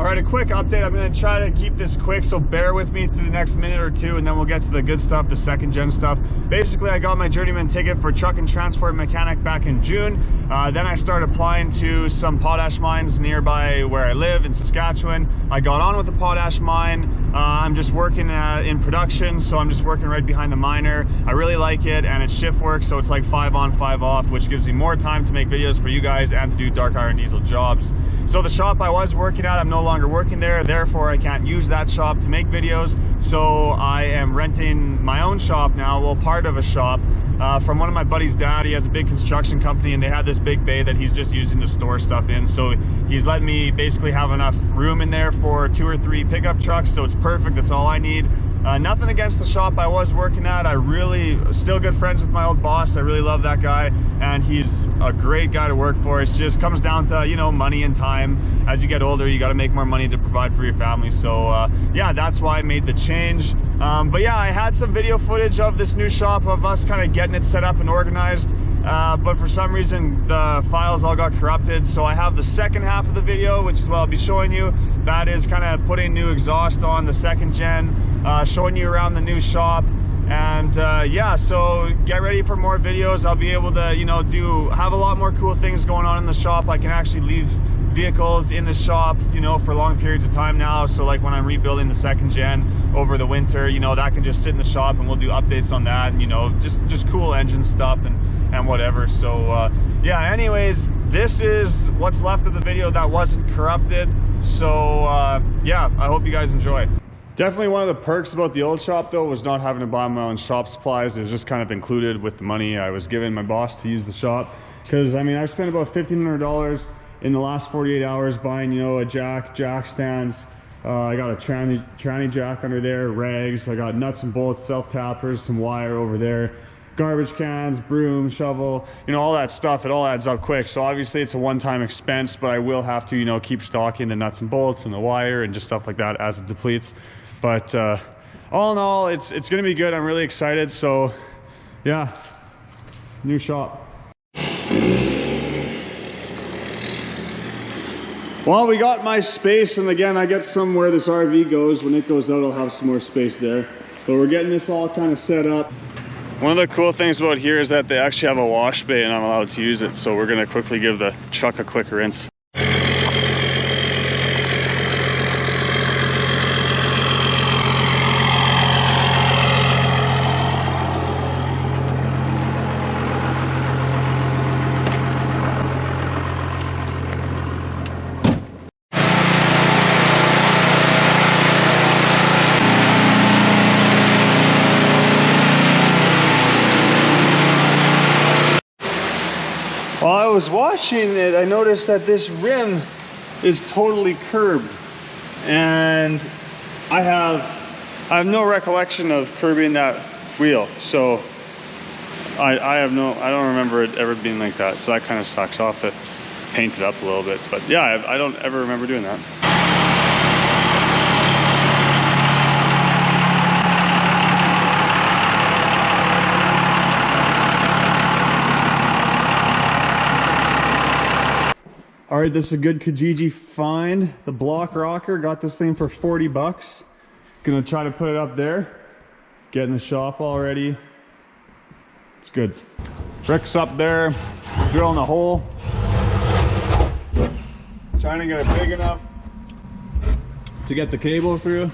Alright, a quick update. I'm going to try to keep this quick, so bear with me through the next minute or two, and then we'll get to the good stuff, the second gen stuff. Basically, I got my journeyman ticket for truck and transport mechanic back in June. Then I started applying to some potash mines nearby where I live in Saskatchewan. I got on with the potash mine. I'm just working in production, so I'm just working right behind the miner. I really like it, and it's shift work, so it's like 5 on, 5 off, which gives me more time to make videos for you guys and to do dark iron diesel jobs. So the shop I was working at, I'm no longer working there, therefore I can't use that shop to make videos. So I am renting my own shop now, well, part of a shop, from one of my buddy's dad. He has a big construction company, and they had this big bay that he's just using to store stuff in. So he's letting me basically have enough room in there for 2 or 3 pickup trucks, so it's perfect. That's all I need. Nothing against the shop I was working at. I really still good friends with my old boss. I really love that guy, and he's a great guy to work for. It just comes down to, you know, money and time. As you get older, you got to make more money to provide for your family. So yeah, that's why I made the change. But yeah, I had some video footage of this new shop, of us kind of getting it set up and organized. But for some reason the files all got corrupted, so I have the second half of the video, which is what I'll be showing you. That is kind of putting new exhaust on the second gen, showing you around the new shop. And yeah, so get ready for more videos. I'll be able to, you know, have a lot more cool things going on in the shop. I can actually leave vehicles in the shop, you know, for long periods of time now. So like when I'm rebuilding the second gen over the winter, you know, that can just sit in the shop and we'll do updates on that, and, you know, just cool engine stuff and whatever. So yeah, anyways, this is what's left of the video that wasn't corrupted. So yeah, I hope you guys enjoy. Definitely one of the perks about the old shop though was not having to buy my own shop supplies. It was just kind of included with the money I was giving my boss to use the shop. Because I mean, I've spent about $1,500 in the last 48 hours buying, you know, a jack stands. I got a tranny jack under there, rags. I got nuts and bolts, self-tappers, some wire over there, garbage cans, broom, shovel, you know, all that stuff. It all adds up quick. So obviously it's a one-time expense, but I will have to, you know, keep stocking the nuts and bolts and the wire and just stuff like that as it depletes. But all in all, it's gonna be good. I'm really excited. So yeah, new shop. Well, we got my space, and again, I get somewhere this RV goes. When it goes out, I'll have some more space there. But we're getting this all kind of set up. One of the cool things about here is that they actually have a wash bay, and I'm allowed to use it. So we're gonna quickly give the truck a quick rinse. While I was watching it, I noticed that this rim is totally curbed, and I have no recollection of curbing that wheel. So I don't remember it ever being like that. So that kind of sucks. I'll have to paint it up a little bit. But yeah, I don't ever remember doing that. All right, this is a good Kijiji find. The block rocker, got this thing for 40 bucks. Gonna try to put it up there. Get in the shop already. It's good. Rick's up there, drilling a hole. Trying to get it big enough to get the cable through.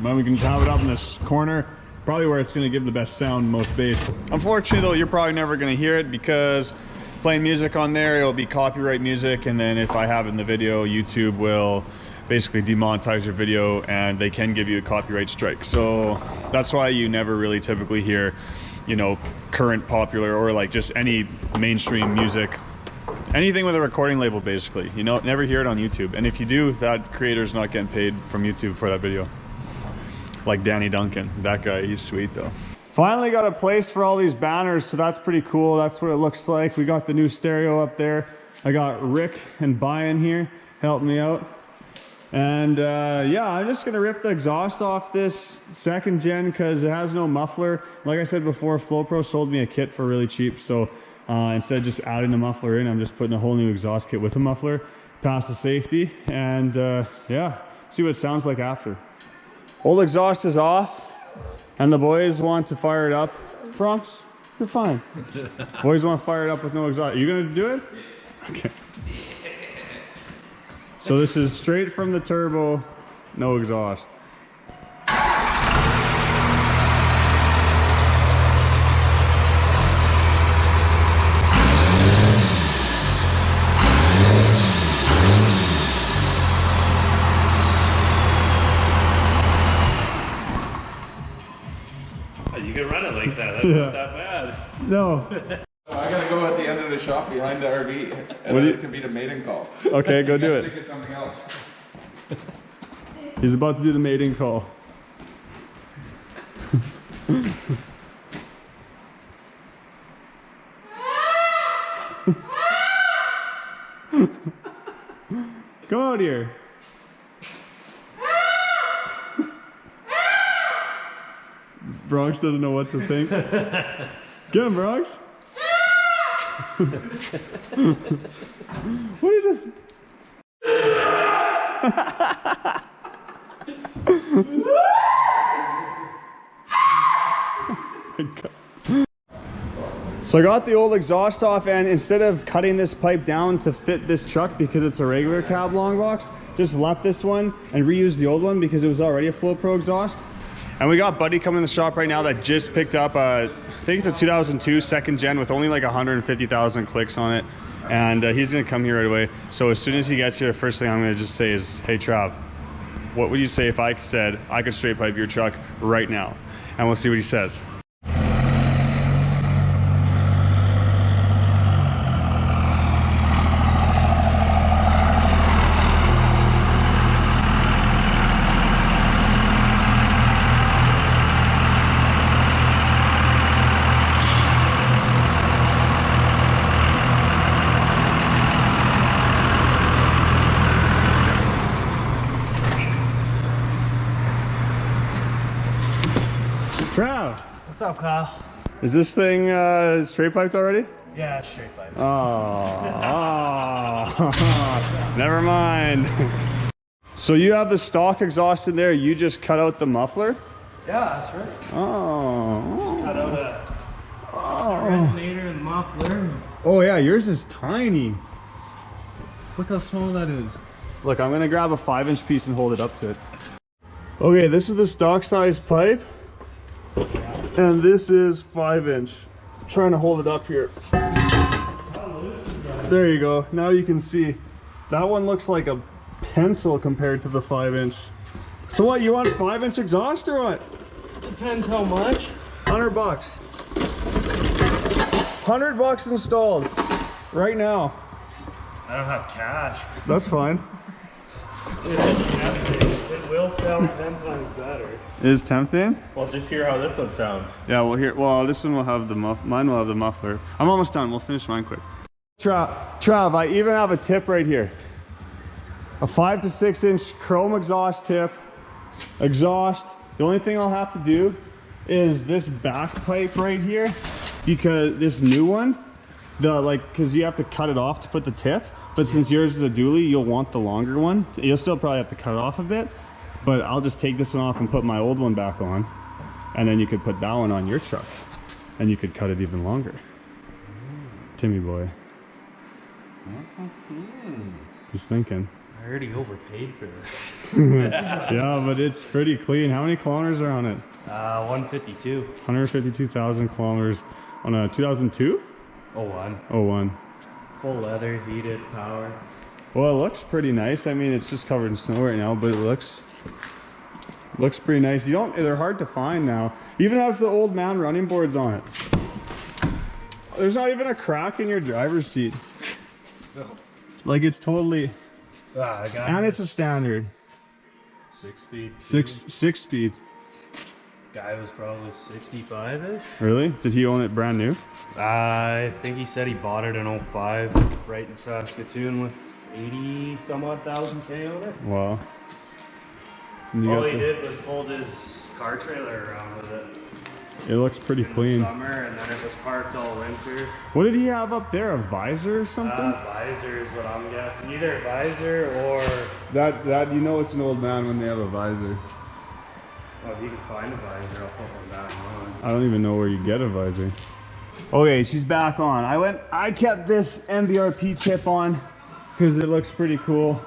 Then we can have it up in this corner, probably where it's gonna give the best sound, most bass. Unfortunately though, you're probably never gonna hear it because playing music on there, it'll be copyright music, and then if I have it in the video, YouTube will basically demonetize your video and they can give you a copyright strike. So that's why you never really typically hear, you know, current popular or like just any mainstream music, anything with a recording label basically, you know, never hear it on YouTube. And if you do, that creator's not getting paid from YouTube for that video. Like Danny Duncan, that guy, he's sweet though. Finally got a place for all these banners, so that's pretty cool. That's what it looks like. We got the new stereo up there. I got Rick and Brian here helping me out. And yeah, I'm just gonna rip the exhaust off this second gen because it has no muffler. Like I said before, FlowPro sold me a kit for really cheap, so instead of just adding the muffler in, I'm just putting a whole new exhaust kit with a muffler, pass the safety, and yeah, see what it sounds like after. Old exhaust is off, and the boys want to fire it up. Bronx, you're fine. Boys want to fire it up with no exhaust. Are you gonna do it? Okay. So this is straight from the turbo, no exhaust. You can run it like that. That's not that bad. No. I gotta go at the end of the shop behind the RV, and then it can be the mating call. Okay, go do it. Think of something else. He's about to do the mating call. Come out here. Bronx doesn't know what to think. Get him, Bronx. What is it? So I got the old exhaust off, and instead of cutting this pipe down to fit this truck because it's a regular cab long box, just left this one and reused the old one because it was already a Flow Pro exhaust. And we got Buddy coming in the shop right now that just picked up I think it's a 2002 second gen with only like 150,000 clicks on it. And he's gonna come here right away. So as soon as he gets here, first thing I'm gonna just say is, hey Trav, what would you say if I said I could straight pipe your truck right now? And we'll see what he says. Trav! What's up, Kyle? Is this thing straight piped already? Yeah, it's straight pipe. Oh, never mind. So you have the stock exhaust in there, you just cut out the muffler? Yeah, that's right. Oh. Cut out a resonator and muffler. Oh yeah, yours is tiny. Look how small that is. Look, I'm gonna grab a 5-inch piece and hold it up to it. Okay, this is the stock size pipe. And this is 5-inch. I'm trying to hold it up here. There you go. Now you can see. That one looks like a pencil compared to the 5-inch. So what, you want 5-inch exhaust or what? Depends how much. 100 bucks. 100 bucks installed. Right now. I don't have cash. That's fine. It will sound 10 times better. It is tempting? Well, just hear how this one sounds. Yeah, well, this one will have the mine will have the muffler. I'm almost done. We'll finish mine quick. Trav, I even have a tip right here. A 5 to 6 inch chrome exhaust tip. Exhaust. The only thing I'll have to do is this back pipe right here, because this new one, because you have to cut it off to put the tip. But since yours is a dually, you'll want the longer one. You'll still probably have to cut it off a bit, but I'll just take this one off and put my old one back on, and then you could put that one on your truck, and you could cut it even longer. Timmy boy. Just thinking. I already overpaid for this. Yeah, but it's pretty clean. How many kilometers are on it? 152. 152,000 kilometers on a 2002? 01. 01. Full leather, heated, power. Well, it looks pretty nice. I mean, it's just covered in snow right now, but it looks pretty nice. They're hard to find now. Even has the old man running boards on it. There's not even a crack in your driver's seat. No. Like, it's totally, and it's a standard. 6-speed. Six speed. Guy was probably 65-ish. Really? Did he own it brand new? I think he said he bought it in 05 right in Saskatoon with 80 some odd thousand K on it. Wow. All he did was pulled his car trailer around with it. It looks pretty clean. Summer, and then it was parked all winter. What did he have up there? A visor or something? Visor is what I'm guessing. Either a visor or... That you know it's an old man when they have a visor. Well, if you can find a visor, I'll put one back on. I don't even know where you get a visor. Okay, she's back on. I kept this MBRP chip on because it looks pretty cool.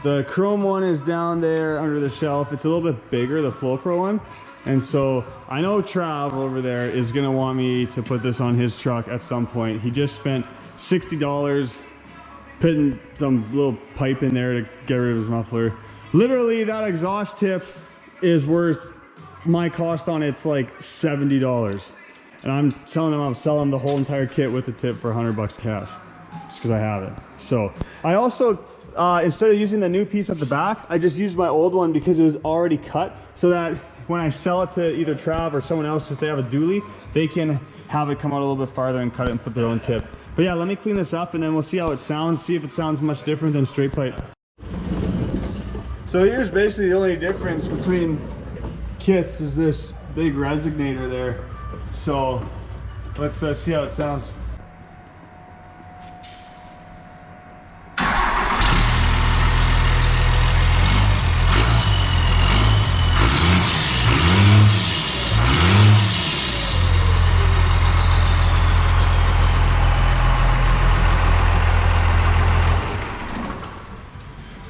The chrome one is down there under the shelf. It's a little bit bigger, the FlowPro one. And so I know Trav over there is gonna want me to put this on his truck at some point. He just spent $60 putting some little pipe in there to get rid of his muffler. Literally, that exhaust tip is worth, my cost on it's like $70. And I'm telling him I'm selling the whole entire kit with the tip for $100 cash, just because I have it. So I also, instead of using the new piece at the back, I just used my old one because it was already cut, so that when I sell it to either Trav or someone else, if they have a dually, they can have it come out a little bit farther and cut it and put their own tip. But yeah, let me clean this up and then we'll see how it sounds, see if it sounds much different than straight pipe. So here's basically the only difference between kits is this big resonator there. So let's see how it sounds.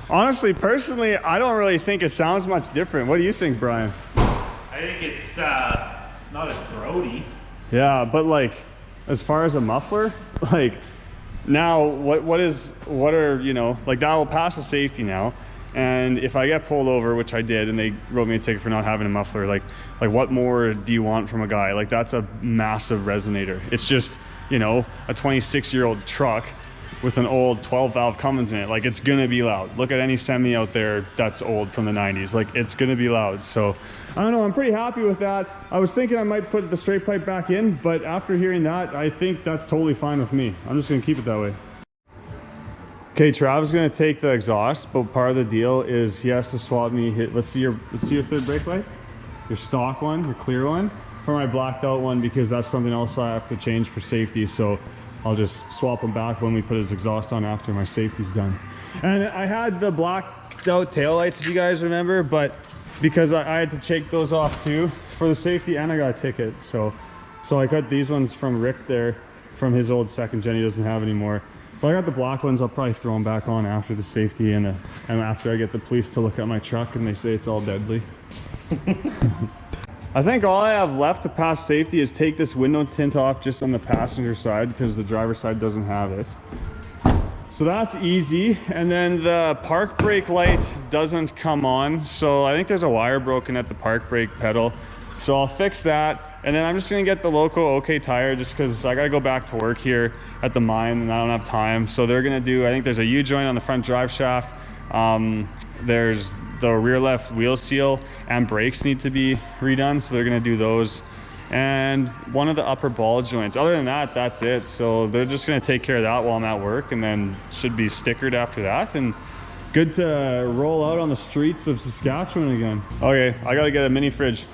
Honestly, personally, I don't really think it sounds much different. What do you think, Brian? I think it's not as throaty. Yeah, but like, as far as a muffler, like, now what are, you know, like that will pass the safety now. And if I get pulled over, which I did, and they wrote me a ticket for not having a muffler, like what more do you want from a guy? Like, that's a massive resonator. It's just, you know, a 26-year-old truck with an old 12 valve Cummins in it. Like, it's gonna be loud. Look at any semi out there that's old from the 90s. Like, it's gonna be loud. So I don't know, I'm pretty happy with that. I was thinking I might put the straight pipe back in, but after hearing that, I think that's totally fine with me. I'm just gonna keep it that way. Okay, Trav's gonna take the exhaust, but part of the deal is he has to swap me let's see your third brake light, your stock one, your clear one, for my blacked out one, because that's something else I have to change for safety. So I'll just swap them back when we put his exhaust on after my safety's done. And I had the blacked out taillights, if you guys remember, but because I had to take those off too for the safety, and I got a ticket. So I got these ones from Rick there, from his old second gen he doesn't have anymore. But I got the black ones. I'll probably throw them back on after the safety and after I get the police to look at my truck and they say it's all deadly. I think all I have left to pass safety is take this window tint off just on the passenger side, because the driver's side doesn't have it. So that's easy. And then the park brake light doesn't come on. So I think there's a wire broken at the park brake pedal. So I'll fix that. And then I'm just gonna get the Loco OK tire, just because I gotta go back to work here at the mine and I don't have time. So they're gonna do, I think there's a U-joint on the front drive shaft. There's the rear left wheel seal and brakes need to be redone. So they're gonna do those. And one of the upper ball joints. Other than that, that's it. So they're just gonna take care of that while I'm at work, and then should be stickered after that. And good to roll out on the streets of Saskatchewan again. Okay, I gotta get a mini fridge.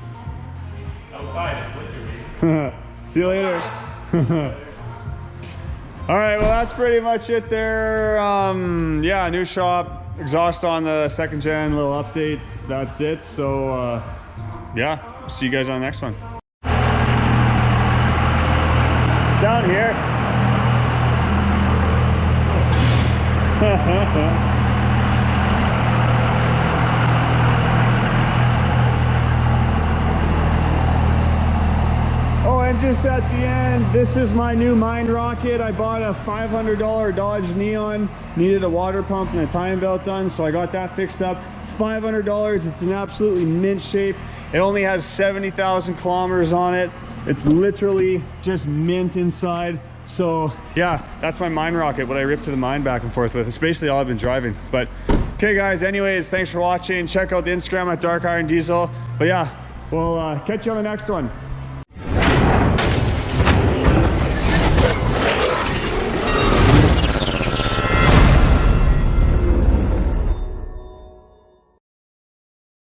Outside, it's winter. See you later. All right, well, that's pretty much it there. Yeah, new shop, exhaust on the second gen, little update. That's it. So yeah, see you guys on the next one. Down here. Oh, and just at the end, this is my new Mind Rocket. I bought a $500 Dodge Neon, needed a water pump and a timing belt done, so I got that fixed up. $500, it's in absolutely mint shape. It only has 70,000 kilometers on it. It's literally just mint inside. So yeah, that's my Mind Rocket, what I rip to the mine back and forth with. It's basically all I've been driving. But okay guys, anyways, thanks for watching. Check out the Instagram at Dark Iron Diesel. But yeah, we'll catch you on the next one.